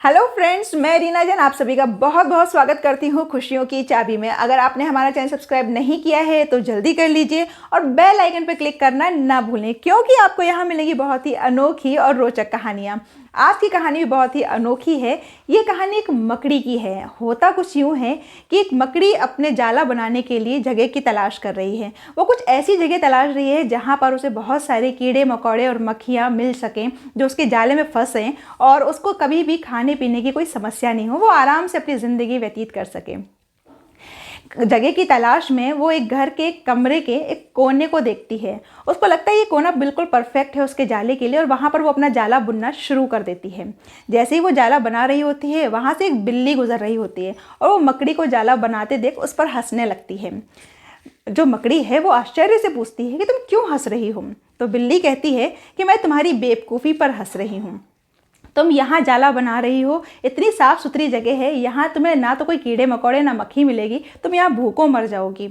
Hello friends, मैं रीना जैन आप सभी का बहुत बहुत स्वागत करती हूँ खुशियों की चाबी में। अगर आपने हमारा चैनल सब्सक्राइब नहीं किया है तो जल्दी कर लीजिए और बेल आइकन पर क्लिक करना ना भूलें, क्योंकि आपको यहाँ मिलेगी बहुत ही अनोखी और रोचक कहानियाँ। आज की कहानी भी बहुत ही अनोखी है। ये कहानी एक मकड़ी की है। होता कुछ यूँ है कि एक मकड़ी अपने जाला बनाने के लिए जगह की तलाश कर रही है। वो कुछ ऐसी जगह तलाश रही है जहाँ पर उसे बहुत सारे कीड़े मकोड़े और मक्खियाँ मिल सकें जो उसके जाले में फंसें और उसको कभी भी खाने पीने की कोई समस्या नहीं हो, वो आराम से अपनी ज़िंदगी व्यतीत कर सके। जगह की तलाश में वो एक घर के कमरे के एक कोने को देखती है। उसको लगता है ये कोना बिल्कुल परफेक्ट है उसके जाले के लिए और वहाँ पर वो अपना जाला बुनना शुरू कर देती है। जैसे ही वो जाला बना रही होती है, वहाँ से एक बिल्ली गुजर रही होती है और वो मकड़ी को जाला बनाते देख उस पर हंसने लगती है। जो मकड़ी है वो आश्चर्य से पूछती है कि तुम क्यों हंस रही हो? तो बिल्ली कहती है कि मैं तुम्हारी बेवकूफ़ी पर हंस रही हूँ। तुम यहाँ जाला बना रही हो, इतनी साफ़ सुथरी जगह है, यहाँ तुम्हें ना तो कोई कीड़े मकोड़े ना मक्खी मिलेगी, तुम यहाँ भूखों मर जाओगी।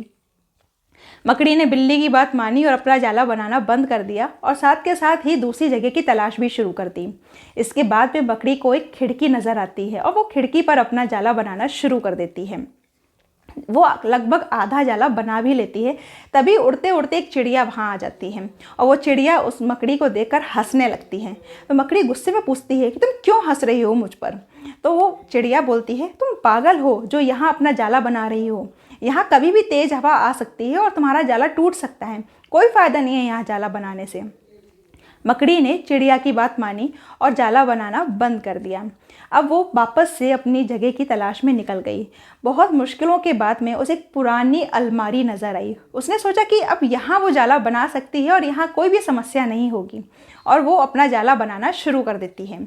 मकड़ी ने बिल्ली की बात मानी और अपना जाला बनाना बंद कर दिया और साथ के साथ ही दूसरी जगह की तलाश भी शुरू कर दी। इसके बाद में मकड़ी को एक खिड़की नज़र आती है और वो खिड़की पर अपना जाला बनाना शुरू कर देती है। वो लगभग आधा जाला बना भी लेती है, तभी उड़ते उड़ते एक चिड़िया वहाँ आ जाती है और वो चिड़िया उस मकड़ी को देखकर हंसने लगती है। तो मकड़ी गुस्से में पूछती है कि तुम क्यों हंस रही हो मुझ पर? तो वो चिड़िया बोलती है, तुम पागल हो जो यहाँ अपना जाला बना रही हो। यहाँ कभी भी तेज़ हवा आ सकती है और तुम्हारा जाला टूट सकता है, कोई फ़ायदा नहीं है यहाँ जाला बनाने से। मकड़ी ने चिड़िया की बात मानी और जाला बनाना बंद कर दिया। अब वो वापस से अपनी जगह की तलाश में निकल गई। बहुत मुश्किलों के बाद में उसे एक पुरानी अलमारी नज़र आई। उसने सोचा कि अब यहाँ वो जाला बना सकती है और यहाँ कोई भी समस्या नहीं होगी, और वो अपना जाला बनाना शुरू कर देती है।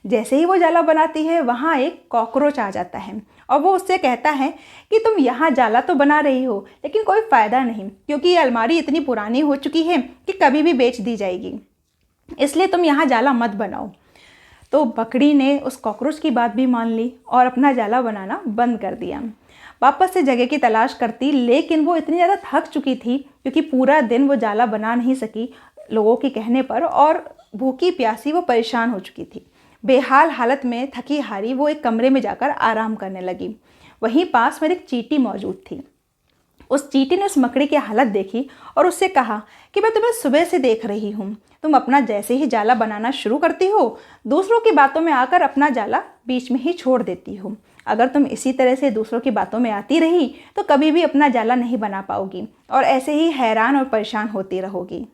जैसे ही वो जाला बनाती है, वहाँ एक कॉकरोच आ जाता है और वो उससे कहता है कि तुम यहाँ जाला तो बना रही हो, लेकिन कोई फ़ायदा नहीं, क्योंकि ये अलमारी इतनी पुरानी हो चुकी है कि कभी भी बेच दी जाएगी, इसलिए तुम यहाँ जाला मत बनाओ। तो मकड़ी ने उस कॉकरोच की बात भी मान ली और अपना जाला बनाना बंद कर दिया। वापस से जगह की तलाश करती, लेकिन वो इतनी ज़्यादा थक चुकी थी क्योंकि पूरा दिन वो जाला बना नहीं सकी लोगों के कहने पर, और भूखी प्यासी वो परेशान हो चुकी थी। बेहाल हालत में थकी हारी वो एक कमरे में जाकर आराम करने लगी। वहीं पास में एक चींटी मौजूद थी। उस चींटी ने उस मकड़ी की हालत देखी और उससे कहा कि मैं तुम्हें सुबह से देख रही हूँ। तुम अपना जैसे ही जाला बनाना शुरू करती हो, दूसरों की बातों में आकर अपना जाला बीच में ही छोड़ देती हो। अगर तुम इसी तरह से दूसरों की बातों में आती रही तो कभी भी अपना जाला नहीं बना पाओगी और ऐसे ही हैरान और परेशान होती रहोगी।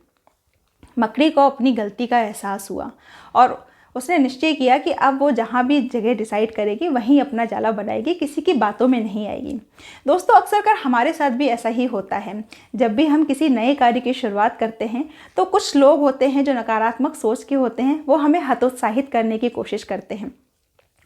मकड़ी को अपनी गलती का एहसास हुआ और उसने निश्चय किया कि अब वो जहाँ भी जगह डिसाइड करेगी वहीं अपना जाला बनाएगी, किसी की बातों में नहीं आएगी। दोस्तों, अक्सर कर हमारे साथ भी ऐसा ही होता है। जब भी हम किसी नए कार्य की शुरुआत करते हैं तो कुछ लोग होते हैं जो नकारात्मक सोच के होते हैं, वो हमें हतोत्साहित करने की कोशिश करते हैं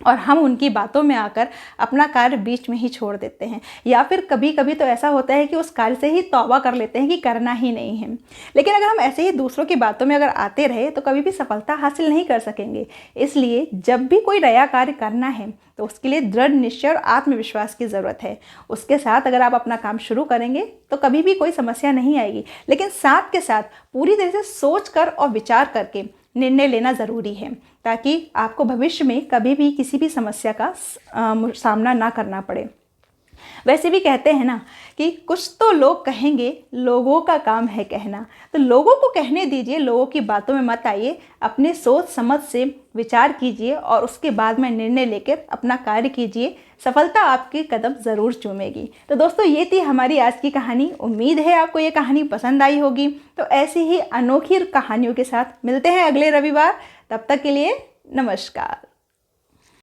और हम उनकी बातों में आकर अपना कार्य बीच में ही छोड़ देते हैं, या फिर कभी कभी तो ऐसा होता है कि उस कार्य से ही तौबा कर लेते हैं कि करना ही नहीं है। लेकिन अगर हम ऐसे ही दूसरों की बातों में अगर आते रहे तो कभी भी सफलता हासिल नहीं कर सकेंगे। इसलिए जब भी कोई नया कार्य करना है तो उसके लिए दृढ़ निश्चय और आत्मविश्वास की ज़रूरत है। उसके साथ अगर आप अपना काम शुरू करेंगे तो कभी भी कोई समस्या नहीं आएगी, लेकिन साथ के साथ पूरी तरह से सोच कर और विचार करके निर्णय लेना ज़रूरी है, ताकि आपको भविष्य में कभी भी किसी भी समस्या का सामना ना करना पड़े। वैसे भी कहते हैं ना कि कुछ तो लोग कहेंगे, लोगों का काम है कहना। तो लोगों को कहने दीजिए, लोगों की बातों में मत आइए, अपने सोच समझ से विचार कीजिए और उसके बाद में निर्णय लेकर अपना कार्य कीजिए। सफलता आपके कदम ज़रूर चूमेगी। तो दोस्तों, ये थी हमारी आज की कहानी। उम्मीद है आपको ये कहानी पसंद आई होगी। तो ऐसी ही अनोखी कहानियों के साथ मिलते हैं अगले रविवार। तब तक के लिए नमस्कार।